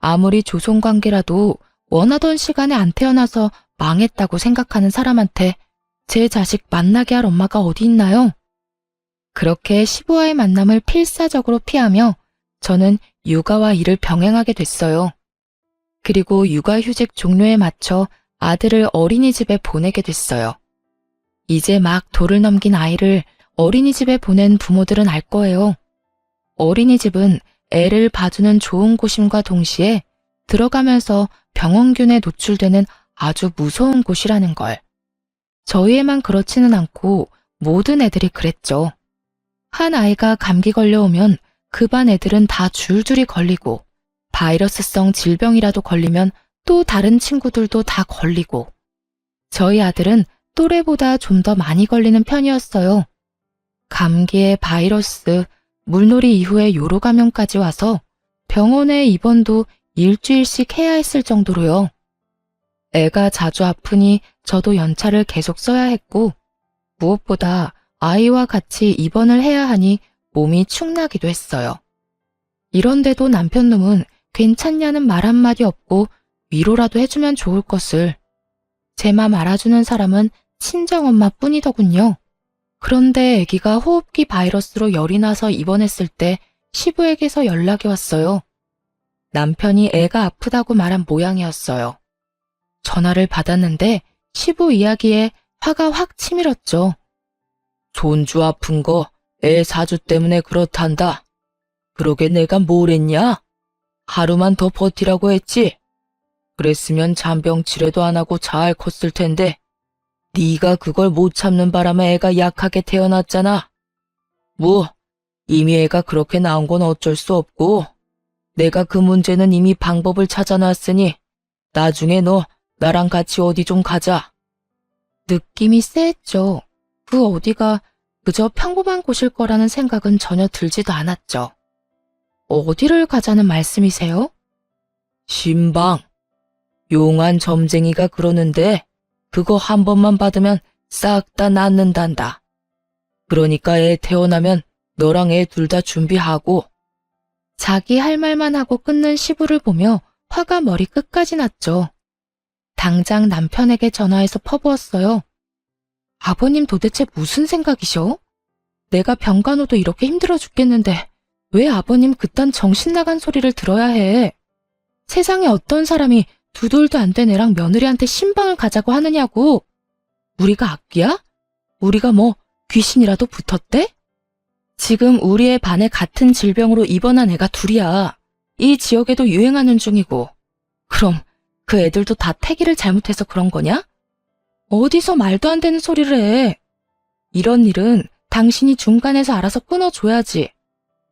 아무리 조손관계라도 원하던 시간에 안 태어나서 망했다고 생각하는 사람한테 제 자식 만나게 할 엄마가 어디 있나요? 그렇게 시부와의 만남을 필사적으로 피하며 저는 육아와 일을 병행하게 됐어요. 그리고 육아휴직 종료에 맞춰 아들을 어린이집에 보내게 됐어요. 이제 막 돌을 넘긴 아이를 어린이집에 보낸 부모들은 알 거예요. 어린이집은 애를 봐주는 좋은 곳임과 동시에 들어가면서 병원균에 노출되는 아주 무서운 곳이라는 걸. 저희 애만 그렇지는 않고 모든 애들이 그랬죠. 한 아이가 감기 걸려오면 그 반 애들은 다 줄줄이 걸리고 바이러스성 질병이라도 걸리면 또 다른 친구들도 다 걸리고 저희 아들은 또래보다 좀 더 많이 걸리는 편이었어요. 감기에 바이러스, 물놀이 이후에 요로 감염까지 와서 병원에 입원도 일주일씩 해야 했을 정도로요. 애가 자주 아프니 저도 연차를 계속 써야 했고 무엇보다 아이와 같이 입원을 해야 하니 몸이 축나기도 했어요. 이런데도 남편 놈은 괜찮냐는 말 한마디 없고 위로라도 해주면 좋을 것을. 제 맘 알아주는 사람은 친정엄마 뿐이더군요. 그런데 아기가 호흡기 바이러스로 열이 나서 입원했을 때 시부에게서 연락이 왔어요. 남편이 애가 아프다고 말한 모양이었어요. 전화를 받았는데 시부 이야기에 화가 확 치밀었죠. 손주 아픈 거 애 사주 때문에 그렇단다. 그러게 내가 뭘 했냐? 하루만 더 버티라고 했지. 그랬으면 잔병 치레도 안 하고 잘 컸을 텐데 네가 그걸 못 참는 바람에 애가 약하게 태어났잖아. 뭐 이미 애가 그렇게 나온 건 어쩔 수 없고 내가 그 문제는 이미 방법을 찾아놨으니 나중에 너 나랑 같이 어디 좀 가자. 느낌이 쎄했죠. 그 어디가 그저 평범한 곳일 거라는 생각은 전혀 들지도 않았죠. 어디를 가자는 말씀이세요? 신방. 용한 점쟁이가 그러는데 그거 한 번만 받으면 싹 다 낫는단다. 그러니까 애 태어나면 너랑 애 둘 다 준비하고. 자기 할 말만 하고 끊는 시부를 보며 화가 머리 끝까지 났죠. 당장 남편에게 전화해서 퍼부었어요. 아버님 도대체 무슨 생각이셔? 내가 병간호도 이렇게 힘들어 죽겠는데 왜 아버님 그딴 정신 나간 소리를 들어야 해? 세상에 어떤 사람이 두 돌도 안 된 애랑 며느리한테 신방을 가자고 하느냐고. 우리가 악귀야? 우리가 뭐 귀신이라도 붙었대? 지금 우리 애 반에 같은 질병으로 입원한 애가 둘이야. 이 지역에도 유행하는 중이고. 그럼 그 애들도 다 태기를 잘못해서 그런 거냐? 어디서 말도 안 되는 소리를 해. 이런 일은 당신이 중간에서 알아서 끊어줘야지.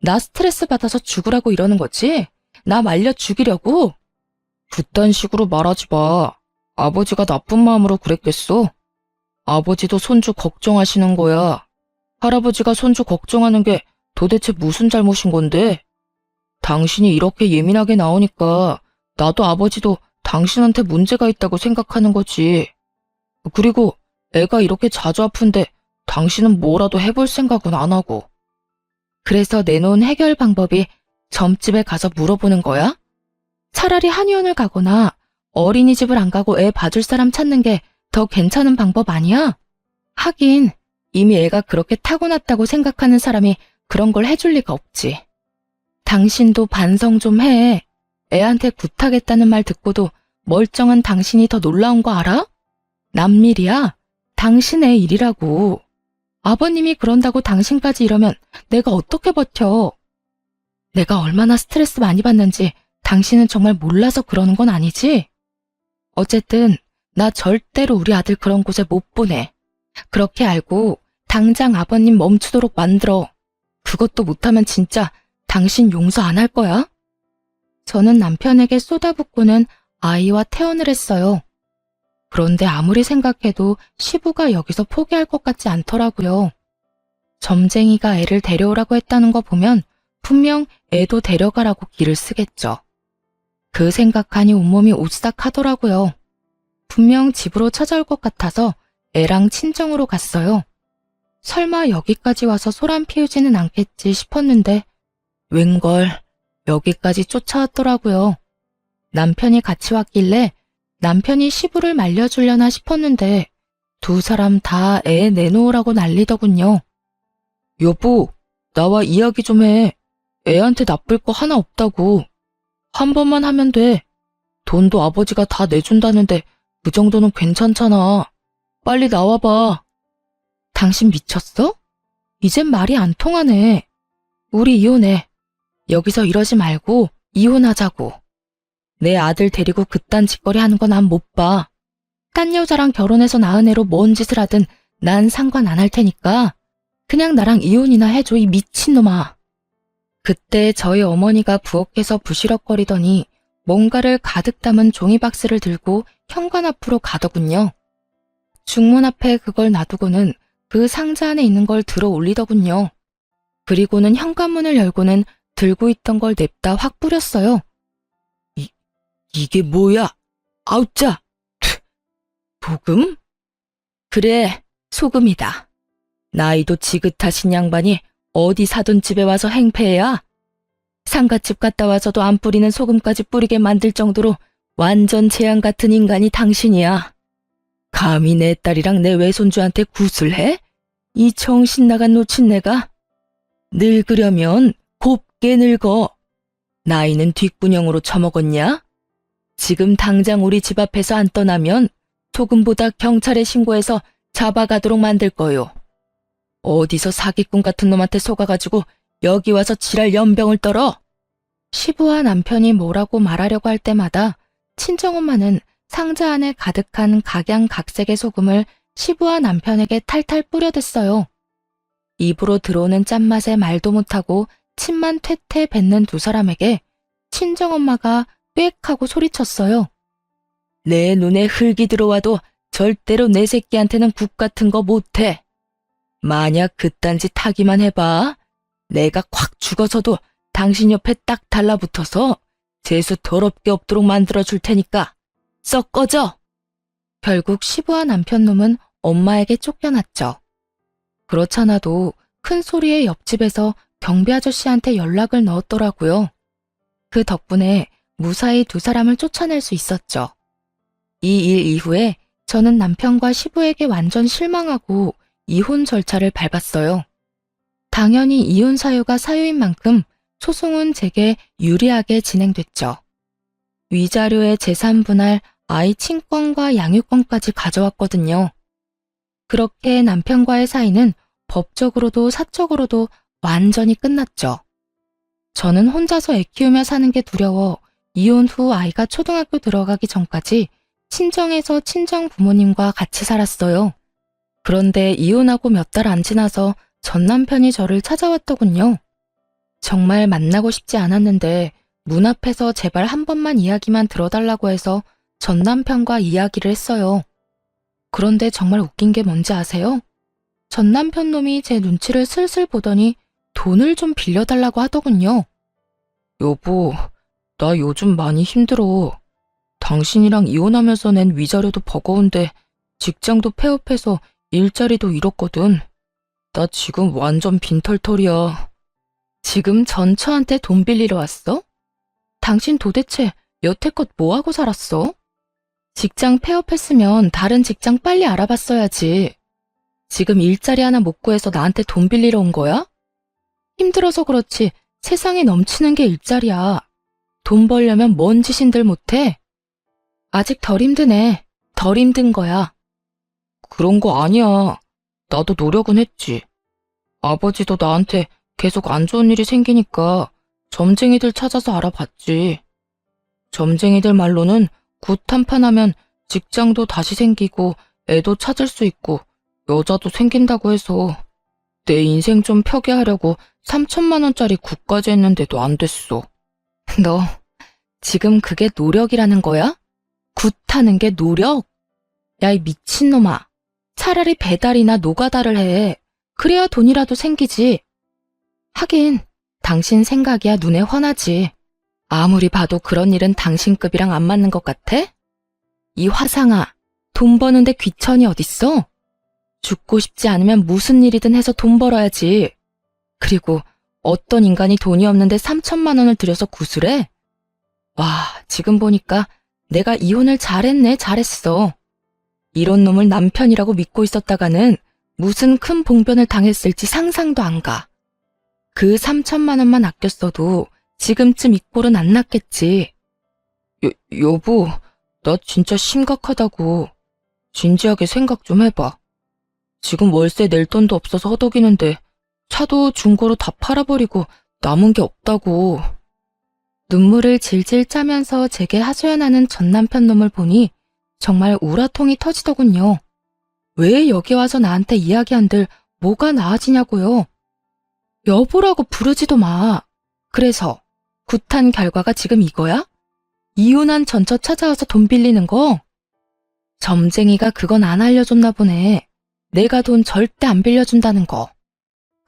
나 스트레스 받아서 죽으라고 이러는 거지? 나 말려 죽이려고? 그딴 식으로 말하지 마. 아버지가 나쁜 마음으로 그랬겠어? 아버지도 손주 걱정하시는 거야. 할아버지가 손주 걱정하는 게 도대체 무슨 잘못인 건데? 당신이 이렇게 예민하게 나오니까 나도 아버지도 당신한테 문제가 있다고 생각하는 거지. 그리고 애가 이렇게 자주 아픈데 당신은 뭐라도 해볼 생각은 안 하고. 그래서 내놓은 해결 방법이 점집에 가서 물어보는 거야? 차라리 한의원을 가거나 어린이집을 안 가고 애 봐줄 사람 찾는 게 더 괜찮은 방법 아니야? 하긴 이미 애가 그렇게 타고났다고 생각하는 사람이 그런 걸 해줄 리가 없지. 당신도 반성 좀 해. 애한테 굿하겠다는 말 듣고도 멀쩡한 당신이 더 놀라운 거 알아? 남일이야. 당신의 일이라고. 아버님이 그런다고 당신까지 이러면 내가 어떻게 버텨? 내가 얼마나 스트레스 많이 받는지 당신은 정말 몰라서 그러는 건 아니지? 어쨌든 나 절대로 우리 아들 그런 곳에 못 보내. 그렇게 알고 당장 아버님 멈추도록 만들어. 그것도 못하면 진짜 당신 용서 안 할 거야? 저는 남편에게 쏟아붓고는 아이와 퇴원을 했어요. 그런데 아무리 생각해도 시부가 여기서 포기할 것 같지 않더라고요. 점쟁이가 애를 데려오라고 했다는 거 보면 분명 애도 데려가라고 기를 쓰겠죠. 그 생각하니 온몸이 오싹하더라고요. 분명 집으로 찾아올 것 같아서 애랑 친정으로 갔어요. 설마 여기까지 와서 소란 피우지는 않겠지 싶었는데 웬걸 여기까지 쫓아왔더라고요. 남편이 같이 왔길래 남편이 시부를 말려주려나 싶었는데 두 사람 다 애 내놓으라고 난리더군요. 여보, 나와 이야기 좀 해. 애한테 나쁠 거 하나 없다고. 한 번만 하면 돼. 돈도 아버지가 다 내준다는데 그 정도는 괜찮잖아. 빨리 나와봐. 당신 미쳤어? 이젠 말이 안 통하네. 우리 이혼해. 여기서 이러지 말고 이혼하자고. 내 아들 데리고 그딴 짓거리 하는 거 난 못 봐. 딴 여자랑 결혼해서 낳은 애로 뭔 짓을 하든 난 상관 안 할 테니까 그냥 나랑 이혼이나 해줘, 이 미친놈아. 그때 저희 어머니가 부엌에서 부시럭거리더니 뭔가를 가득 담은 종이박스를 들고 현관 앞으로 가더군요. 중문 앞에 그걸 놔두고는 그 상자 안에 있는 걸 들어 올리더군요. 그리고는 현관문을 열고는 들고 있던 걸 냅다 확 뿌렸어요. 이게 뭐야? 아우짜! 소금? 그래, 소금이다. 나이도 지긋하신 양반이 어디 사돈 집에 와서 행패야? 상가집 갔다 와서도 안 뿌리는 소금까지 뿌리게 만들 정도로 완전 재앙 같은 인간이 당신이야. 감히 내 딸이랑 내 외손주한테 굿을 해? 이 정신 나간 노친네가? 늙으려면 곱게 늙어. 나이는 뒷구녕으로 처먹었냐? 지금 당장 우리 집 앞에서 안 떠나면 소금보다 경찰에 신고해서 잡아가도록 만들 거요. 어디서 사기꾼 같은 놈한테 속아가지고 여기 와서 지랄 연병을 떨어? 시부와 남편이 뭐라고 말하려고 할 때마다 친정엄마는 상자 안에 가득한 각양각색의 소금을 시부와 남편에게 탈탈 뿌려댔어요. 입으로 들어오는 짠맛에 말도 못하고 침만 퇴퇴 뱉는 두 사람에게 친정엄마가 꽥 하고 소리쳤어요. 내 눈에 흙이 들어와도 절대로 내 새끼한테는 국 같은 거 못해. 만약 그딴 짓 하기만 해봐. 내가 콱 죽어서도 당신 옆에 딱 달라붙어서 재수 더럽게 없도록 만들어줄 테니까 썩 꺼져. 결국 시부와 남편놈은 엄마에게 쫓겨났죠. 그렇잖아도 큰 소리에 옆집에서 경비 아저씨한테 연락을 넣었더라고요. 그 덕분에 무사히 두 사람을 쫓아낼 수 있었죠. 이 일 이후에 저는 남편과 시부에게 완전 실망하고 이혼 절차를 밟았어요. 당연히 이혼 사유가 사유인 만큼 소송은 제게 유리하게 진행됐죠. 위자료의 재산 분할, 아이 친권과 양육권까지 가져왔거든요. 그렇게 남편과의 사이는 법적으로도 사적으로도 완전히 끝났죠. 저는 혼자서 애 키우며 사는 게 두려워 이혼 후 아이가 초등학교 들어가기 전까지 친정에서 친정 부모님과 같이 살았어요. 그런데 이혼하고 몇 달 안 지나서 전 남편이 저를 찾아왔더군요. 정말 만나고 싶지 않았는데 문 앞에서 제발 한 번만 이야기만 들어달라고 해서 전 남편과 이야기를 했어요. 그런데 정말 웃긴 게 뭔지 아세요? 전 남편 놈이 제 눈치를 슬슬 보더니 돈을 좀 빌려달라고 하더군요. 여보, 나 요즘 많이 힘들어. 당신이랑 이혼하면서 낸 위자료도 버거운데 직장도 폐업해서 일자리도 잃었거든. 나 지금 완전 빈털털이야. 지금 전처한테 돈 빌리러 왔어? 당신 도대체 여태껏 뭐하고 살았어? 직장 폐업했으면 다른 직장 빨리 알아봤어야지. 지금 일자리 하나 못 구해서 나한테 돈 빌리러 온 거야? 힘들어서 그렇지 세상에 넘치는 게 일자리야. 돈 벌려면 뭔 짓인들 못해? 아직 덜 힘드네. 덜 힘든 거야. 그런 거 아니야. 나도 노력은 했지. 아버지도 나한테 계속 안 좋은 일이 생기니까 점쟁이들 찾아서 알아봤지. 점쟁이들 말로는 굿 한판 하면 직장도 다시 생기고 애도 찾을 수 있고 여자도 생긴다고 해서 내 인생 좀 펴게 하려고 3천만 원짜리 굿까지 했는데도 안 됐어. 너 지금 그게 노력이라는 거야? 굿하는 게 노력? 야, 이 미친놈아. 차라리 배달이나 노가다를 해. 그래야 돈이라도 생기지. 하긴 당신 생각이야 눈에 훤하지. 아무리 봐도 그런 일은 당신급이랑 안 맞는 것 같아? 이 화상아, 돈 버는데 귀천이 어딨어? 죽고 싶지 않으면 무슨 일이든 해서 돈 벌어야지. 그리고 어떤 인간이 돈이 없는데 3천만 원을 들여서 구슬해? 와, 지금 보니까 내가 이혼을 잘했어. 이런 놈을 남편이라고 믿고 있었다가는 무슨 큰 봉변을 당했을지 상상도 안 가. 그 3천만 원만 아꼈어도 지금쯤 이 꼴은 안 났겠지. 여보, 나 진짜 심각하다고. 진지하게 생각 좀 해봐. 지금 월세 낼 돈도 없어서 허덕이는데 차도 중고로 다 팔아버리고 남은 게 없다고. 눈물을 질질 짜면서 제게 하소연하는 전 남편 놈을 보니 정말 우라통이 터지더군요. 왜 여기 와서 나한테 이야기한들 뭐가 나아지냐고요. 여보라고 부르지도 마. 그래서 굿한 결과가 지금 이거야? 이혼한 전처 찾아와서 돈 빌리는 거? 점쟁이가 그건 안 알려줬나 보네. 내가 돈 절대 안 빌려준다는 거.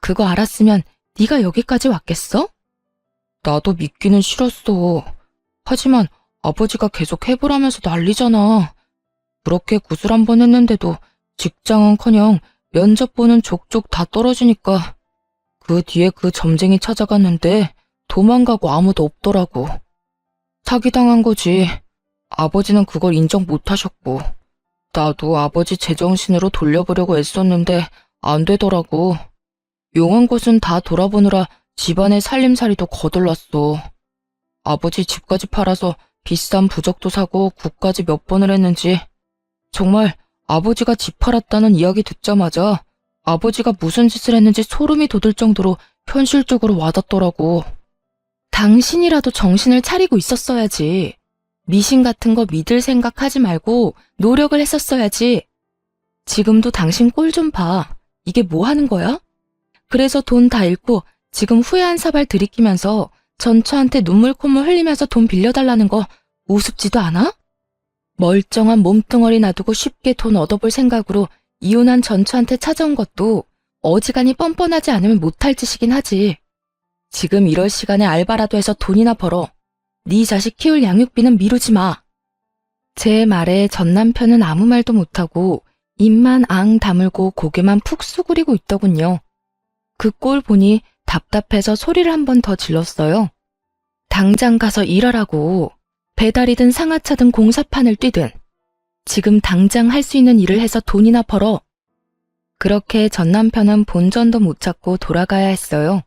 그거 알았으면 네가 여기까지 왔겠어? 나도 믿기는 싫었어. 하지만 아버지가 계속 해보라면서 난리잖아. 그렇게 구슬 한 번 했는데도 직장은커녕 면접 보는 족족 다 떨어지니까 그 뒤에 그 점쟁이 찾아갔는데 도망가고 아무도 없더라고. 사기당한 거지. 아버지는 그걸 인정 못하셨고 나도 아버지 제정신으로 돌려보려고 애썼는데 안 되더라고. 용한 곳은 다 돌아보느라 집안의 살림살이도 거들났어. 아버지 집까지 팔아서 비싼 부적도 사고 굿까지 몇 번을 했는지 정말 아버지가 집 팔았다는 이야기 듣자마자 아버지가 무슨 짓을 했는지 소름이 돋을 정도로 현실적으로 와닿더라고. 당신이라도 정신을 차리고 있었어야지. 미신 같은 거 믿을 생각하지 말고 노력을 했었어야지. 지금도 당신 꼴 좀 봐. 이게 뭐 하는 거야? 그래서 돈 다 잃고 지금 후회 한 사발 들이키면서 전처한테 눈물 콧물 흘리면서 돈 빌려달라는 거 우습지도 않아? 멀쩡한 몸뚱어리 놔두고 쉽게 돈 얻어볼 생각으로 이혼한 전처한테 찾아온 것도 어지간히 뻔뻔하지 않으면 못할 짓이긴 하지. 지금 이럴 시간에 알바라도 해서 돈이나 벌어. 네 자식 키울 양육비는 미루지 마. 제 말에 전 남편은 아무 말도 못하고 입만 앙 다물고 고개만 푹 수그리고 있더군요. 그 꼴 보니 답답해서 소리를 한 번 더 질렀어요. 당장 가서 일하라고. 배달이든 상하차든 공사판을 뛰든 지금 당장 할 수 있는 일을 해서 돈이나 벌어. 그렇게 전 남편은 본전도 못 찾고 돌아가야 했어요.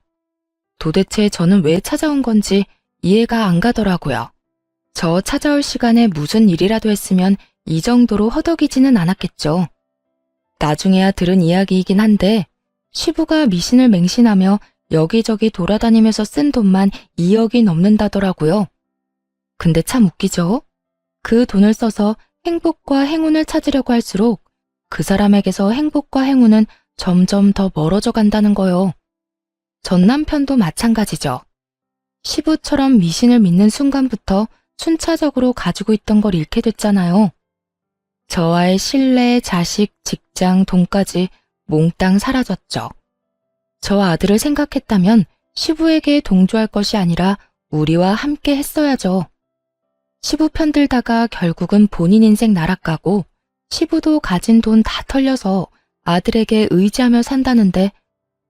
도대체 저는 왜 찾아온 건지 이해가 안 가더라고요. 저 찾아올 시간에 무슨 일이라도 했으면 이 정도로 허덕이지는 않았겠죠. 나중에야 들은 이야기이긴 한데 시부가 미신을 맹신하며 여기저기 돌아다니면서 쓴 돈만 2억이 넘는다더라고요. 근데 참 웃기죠? 그 돈을 써서 행복과 행운을 찾으려고 할수록 그 사람에게서 행복과 행운은 점점 더 멀어져 간다는 거요. 전 남편도 마찬가지죠. 시부처럼 미신을 믿는 순간부터 순차적으로 가지고 있던 걸 잃게 됐잖아요. 저와의 신뢰, 자식, 직장, 돈까지 몽땅 사라졌죠. 저 아들을 생각했다면 시부에게 동조할 것이 아니라 우리와 함께 했어야죠. 시부 편들다가 결국은 본인 인생 날아가고 시부도 가진 돈 다 털려서 아들에게 의지하며 산다는데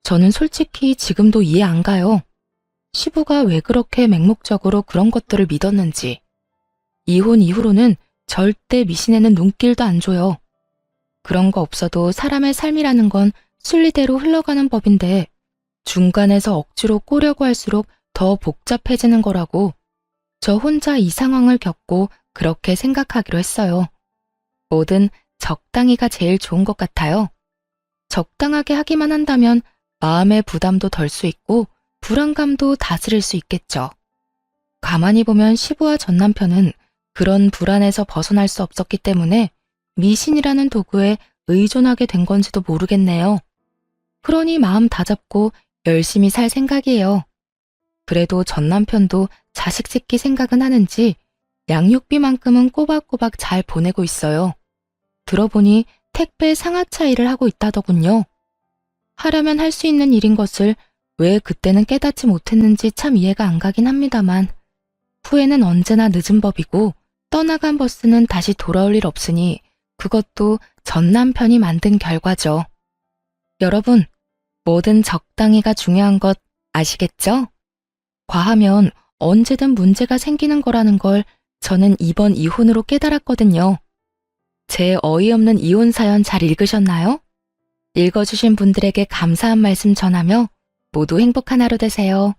저는 솔직히 지금도 이해 안 가요. 시부가 왜 그렇게 맹목적으로 그런 것들을 믿었는지. 이혼 이후로는 절대 미신에는 눈길도 안 줘요. 그런 거 없어도 사람의 삶이라는 건 순리대로 흘러가는 법인데 중간에서 억지로 꼬려고 할수록 더 복잡해지는 거라고 저 혼자 이 상황을 겪고 그렇게 생각하기로 했어요. 뭐든 적당히가 제일 좋은 것 같아요. 적당하게 하기만 한다면 마음의 부담도 덜 수 있고 불안감도 다스릴 수 있겠죠. 가만히 보면 시부와 전 남편은 그런 불안에서 벗어날 수 없었기 때문에 미신이라는 도구에 의존하게 된 건지도 모르겠네요. 그러니 마음 다잡고 열심히 살 생각이에요. 그래도 전 남편도 자식 짓기 생각은 하는지 양육비만큼은 꼬박꼬박 잘 보내고 있어요. 들어보니 택배 상하차 일을 하고 있다더군요. 하려면 할 수 있는 일인 것을 왜 그때는 깨닫지 못했는지 참 이해가 안 가긴 합니다만 후회는 언제나 늦은 법이고 떠나간 버스는 다시 돌아올 일 없으니 그것도 전 남편이 만든 결과죠. 여러분, 뭐든 적당히가 중요한 것 아시겠죠? 과하면 언제든 문제가 생기는 거라는 걸 저는 이번 이혼으로 깨달았거든요. 제 어이없는 이혼 사연 잘 읽으셨나요? 읽어주신 분들에게 감사한 말씀 전하며 모두 행복한 하루 되세요.